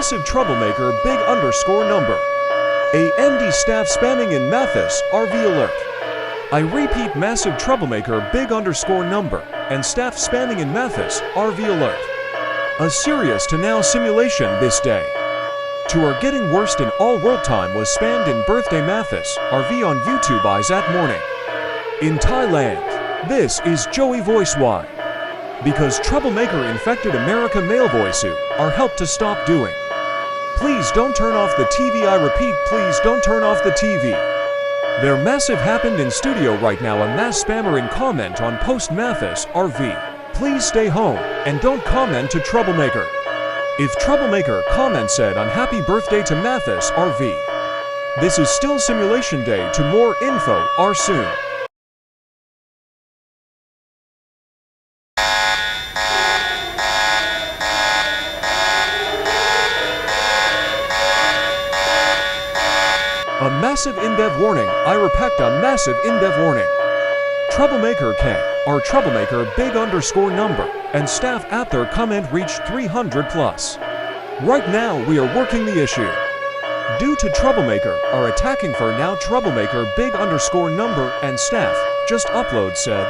massive troublemaker big underscore number. AMD staff spamming in Mathis R.V alert. I repeat, massive troublemaker big underscore number and staff spamming in Mathis R.V alert. A serious to now simulation this day. To our getting worst in all world time was spammed in birthday Mathis R.V on YouTube eyes at morning. In Thailand, this is Joey Voice Y. Because troublemaker infected America male voice are help to stop doing. Please don't turn off the TV. I repeat, please don't turn off the TV. Their massive happened in studio right now. A mass spammer in comment on post Mathis R.V. Please stay home and don't comment to troublemaker. If troublemaker comment said on happy birthday to Mathis R.V. This is still simulation day. To more info are soon. A massive in-dev warning. I repeat, a massive in-dev warning. Troublemaker K, our troublemaker big underscore number, and staff at their comment reached 300 plus. Right now we are working the issue. Due to troublemaker are attacking for now. Troublemaker big underscore number and staff just upload said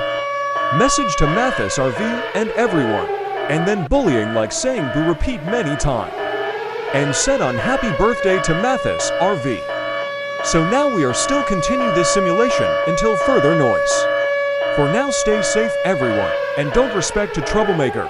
message to Mathis R.V. and everyone, and then bullying like saying boo repeat many times, and said on happy birthday to Mathis R.V. So now we are still continue this simulation until further noise. For now, stay safe everyone, and don't respect to troublemaker.